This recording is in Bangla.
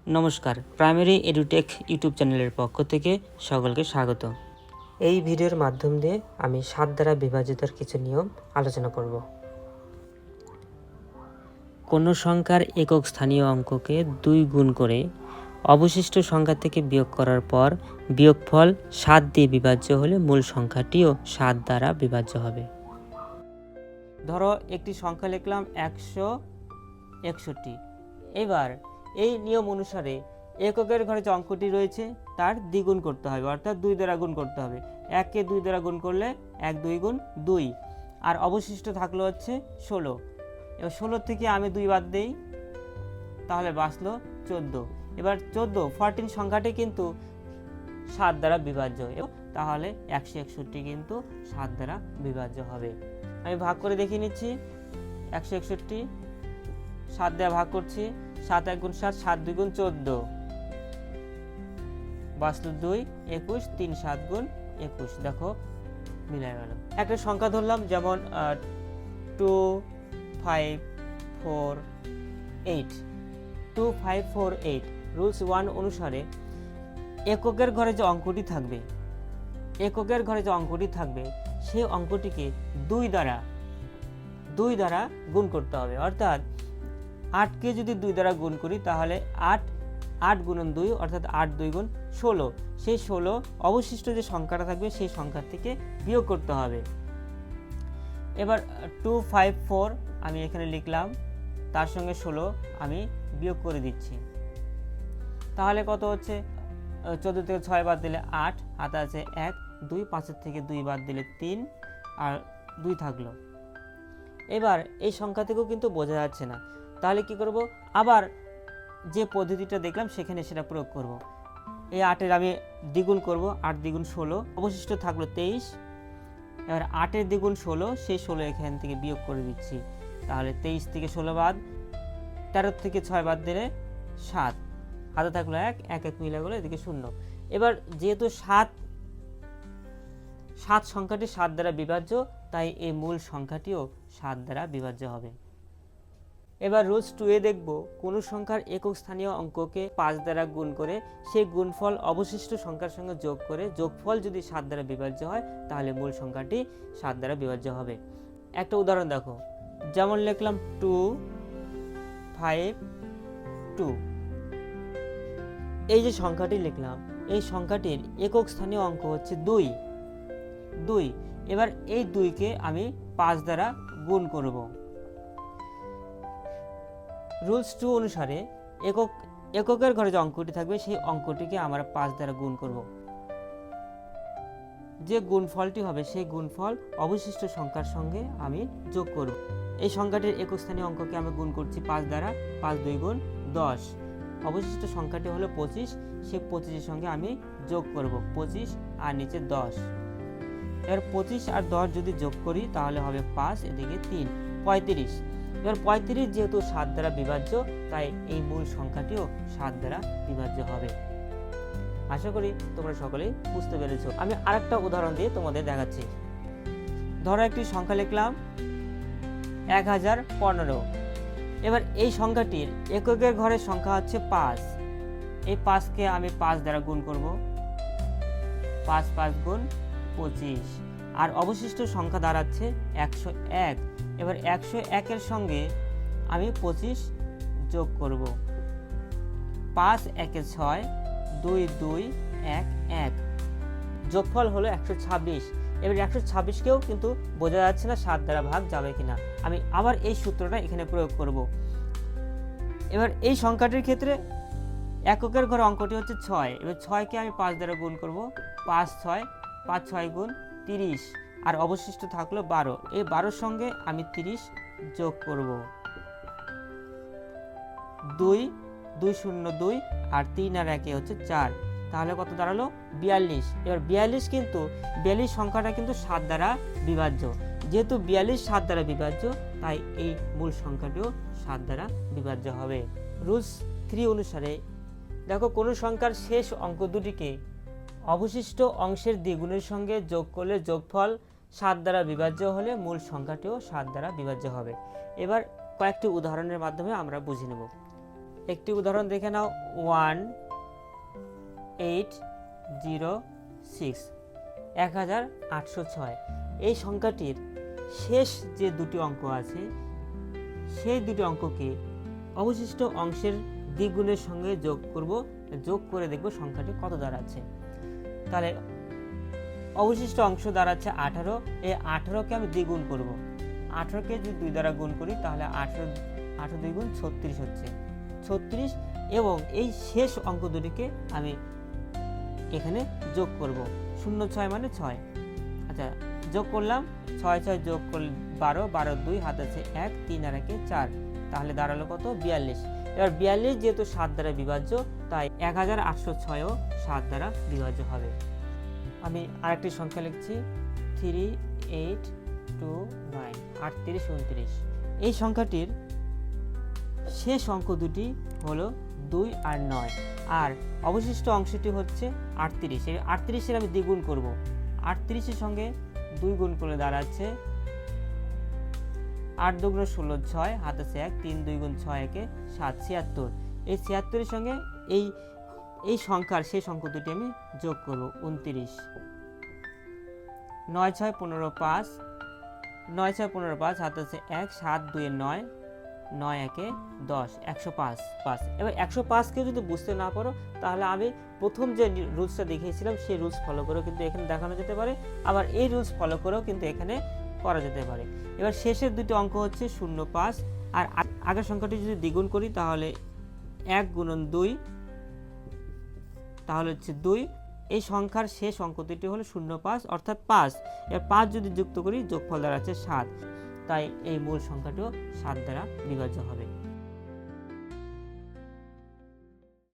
নমস্কার, প্রাইমারি এডুটেক ইউটিউব চ্যানেলের পক্ষ থেকে সকলকে স্বাগত। এই ভিডিওর মাধ্যম দিয়ে আমি 7 দ্বারা বিভাজিতর কিছু নিয়ম আলোচনা করব। কোনো সংখ্যার একক স্থানীয় অঙ্ককে 2 গুণ করে অবশিষ্ট সংখ্যা থেকে বিয়োগ করার পর বিয়োগফল 7 দিয়ে বিভাজ্য হলে মূল সংখ্যাটিও 7 দ্বারা বিভাজ্য হবে। ধরো একটি সংখ্যা লিখলাম 161। এবার এই নিয়ম অনুসারে এককের ঘরে যে অঙ্কটি রয়েছে তার দ্বিগুণ করতে হবে, অর্থাৎ 2 দ্বারা গুণ করতে হবে। 1কে 2 দ্বারা গুণ করলে 1 2 গুণ 2, আর অবশিষ্ট থাকলো হচ্ছে 16। এবার 16 থেকে আমি 2 বাদ দেই, তাহলে বাঁচলো 14। এবার 14 সংখ্যাটি কিন্তু 7 দ্বারা বিভাজ্য, তাহলে 161 কিন্তু 7 দ্বারা বিভাজ্য হবে। আমি ভাগ করে দেখিয়ে নিচ্ছি। 161 7 দ্বারা ভাগ করছি। 7 1 গুণ 7, 7 2 গুণ 14, বাঁচলো 2, 21, 3 7 গুণ 21। দেখো মিলে গেল। একটা সংখ্যা ধরলাম, যেমন 2 5 4 8। 2 5 4 8 রুলস 1 অনুসারে এককের ঘরে যে অঙ্কটি থাকবে সেই অঙ্কটিকে 2 দ্বারা গুণ করতে হবে। অর্থাৎ 8কে যদি 2 দ্বারা গুণ করি তাহলে 8 গুণন 2, অর্থাৎ 8 2 গুণ 16। সেই 16 অবশিষ্ট যে সংখ্যাটা থাকবে সেই সংখ্যা থেকে বিয়োগ করতে হবে। এবার 2 5 4 আমি এখানে লিখলাম, তার সঙ্গে 16 আমি বিয়োগ করে দিচ্ছি। তাহলে কত হচ্ছে? 14 থেকে 6 বাদ দিলে 8, হাতে আছে 1 2, 5 থেকে 2 বাদ দিলে 3, আর 2 থাকলো। এবার এই সংখ্যা থেকেও কিন্তু বোঝা যাচ্ছে না, তাহলে কি করব? আবার যে পদ্ধতিটা দেখলাম সেখানে সেটা প্রয়োগ করব। এই 8-এর আমি দ্বিগুণ করব, 8 দ্বিগুণ 16, অবশিষ্ট থাকলো 23। এবার 8-এর দ্বিগুণ 16, সেই 16 এখান থেকে বিয়োগ করে দিচ্ছি। তাহলে 23 থেকে 16 বাদ, 13 থেকে 6 বাদ দিলে 7, হাতে থাকলো 1 1 মিলে গেলো, এদিকে 0। এবার যেহেতু 7 সংখ্যাটি 7 দ্বারা বিভাজ্য, তাই এই মূল সংখ্যাটিও 7 দ্বারা বিভাজ্য হবে। এবার রুলস 2-এ দেখব, কোন সংখ্যার একক স্থানীয় অঙ্ককে 5 দ্বারা গুণ করে সেই গুণফল অবশিষ্ট সংখ্যার সঙ্গে যোগ করে যোগফল যদি 7 দ্বারা বিভাজ্য হয় তাহলে মূল সংখ্যাটি 7 দ্বারা বিভাজ্য হবে। একটা উদাহরণ দেখো, যেমন লিখলাম 2 5 2। এই যে সংখ্যাটি লিখলাম, এই সংখ্যাটির একক স্থানীয় অঙ্ক হচ্ছে 2। এবার এই 2কে আমি 5 দ্বারা গুণ করব। রুলস 2 অনুসারে এককের ঘরে যে অঙ্কটি থাকবে সেই অঙ্কটিকে আমরা 5 দ্বারা গুণ করব। যে গুণফলটি হবে সেই গুণফল অবশিষ্ট সংখ্যার সঙ্গে আমি যোগ করব। এই সংখ্যাটির একক স্থানীয় অঙ্ককে আমি গুণ করছি 5 দ্বারা। 5 2 গুণ 10, অবশিষ্ট সংখ্যাটি হলো 25, সেই 25-এর সঙ্গে আমি যোগ করব 25 আর নিচে 10। এবার 25 আর 10 যদি যোগ করি তাহলে হবে 5, এদিকে 3, 35। এবার 35 যেহেতু 7 দ্বারা বিভাজ্য, তাই এই মূল সংখ্যাটিও 7 দ্বারা বিভাজ্য হবে। আশা করি তোমরা সকলেই বুঝতে পেরেছো। আমি আরেকটা উদাহরণ দিয়ে তোমাদের দেখাচ্ছি। ধরো একটি সংখ্যা লিখলাম 1015। এবার এই সংখ্যাটির এককের ঘরের সংখ্যা হচ্ছে 5। এই 5কে আমি 5 দ্বারা গুণ করব। 5 5 গুণ 25, আর অবশিষ্ট সংখ্যা দাঁড়াচ্ছে 101। এবার 101-এর সঙ্গে আমি 25 যোগ করব। 5 1 6, 2 2 1 1, যোগফল হলো 126। এবার 126কেও কিন্তু বোঝা যাচ্ছে না 7 দ্বারা ভাগ যাবে কিনা। আমি আবার এই সূত্রটা এখানে প্রয়োগ করব। এবার এই সংখ্যাটির ক্ষেত্রে এককের ঘরে অঙ্কটি হচ্ছে 6। এবার 6কে আমি 5 দ্বারা গুণ করব। 5 6, 5 6 গুণ 30, আর অবশিষ্ট থাকলো 12। এই 12-এর সঙ্গে আমি 30 যোগ করব। 2 2 0 2, আর 3 আর 1 হচ্ছে 4, তাহলে কত দাঁড়ালো? 42। এবার 42 সংখ্যাটা কিন্তু 7 দ্বারা বিভাজ্য। যেহেতু 42 7 দ্বারা বিভাজ্য, তাই এই মূল সংখ্যাটিও 7 দ্বারা বিভাজ্য হবে। রুলস 3 অনুসারে দেখো, কোনো সংখ্যার শেষ অঙ্ক দুটিকে অবশিষ্ট অংশের দ্বিগুণের সঙ্গে যোগ করলে যোগফল 7 দ্বারা বিভাজ্য হলে মূল সংখ্যাটিও 7 দ্বারা বিভাজ্য হবে। এবার কয়েকটি উদাহরণের মাধ্যমে আমরা বুঝে নেব। একটি উদাহরণ দেখে নাও 1806 1806। এই সংখ্যাটির শেষ যে দুটি অঙ্ক আছে সেই দুটি অঙ্ককে অবশিষ্ট অংশের দ্বিগুণের সঙ্গে যোগ করব, যোগ করে দেখব সংখ্যাটি কত দাঁড়াচ্ছে। তাহলে অবশিষ্ট অংশ দাঁড়াচ্ছে 18, এই 18কে আমি দ্বিগুণ করব। 18কে যদি 2 দ্বারা গুণ করি তাহলে 18 2 গুণ 36 হচ্ছে 36, এবং এই শেষ অঙ্ক দুটিকে আমি এখানে যোগ করব। 06 মানে 6। আচ্ছা, যোগ করলাম, 6 6 যোগ করলে 12, 12 2 হাত আছে 1, 3 আর 1 4, তাহলে দাঁড়ালো কত? 42। এবার 42 যেহেতু 7 দ্বারা বিভাজ্য, তাই 1806ও 7 দ্বারা বিভাজ্য হবে। আমি আরেকটি সংখ্যা লিখছি 3829 38 29। এই সংখ্যাটির শেষ অঙ্ক দুটি হলো 2 আর 9, আর অবশিষ্ট অংশটি হচ্ছে 38। এই 38-এর আমি দ্বিগুণ করব। 38-এর সঙ্গে 2 গুণ করলে দাঁড়াচ্ছে 8 2 16 6 হাত আছে 1, 3 2 গুণ 6 1 7 76। এই 76-এর সঙ্গে এই সংখ্যার শেষ অঙ্ক দুটি আমি যোগ করব 29। 9 6 15 5 9 6 15 5 হাত আছে 1, 7 2 9 9 1 10 105। এবার 105কে যদি বুঝতে না পারো তাহলে আমি প্রথম যে রুলসটা দেখিয়েছিলাম সেই রুলস ফলো করেও কিন্তু এখানে দেখানো যেতে পারে, আবার এই রুলস ফলো করেও কিন্তু এখানে করা যেতে পারে। এবার শেষের দুটো অঙ্ক হচ্ছে 0 5, আর আগের সংখ্যাটি যদি দ্বিগুণ করি তাহলে 1 গুণন 2, তাহলে হচ্ছে 2। এই সংখ্যার শেষ অঙ্ক দুটি হলো 0 5 অর্থাৎ 5। এবার 5 যদি যুক্ত করি যোগফল দাঁড়াচ্ছে 7, তাই এই মূল সংখ্যাটিও 7 দ্বারা বিভাজ্য হবে।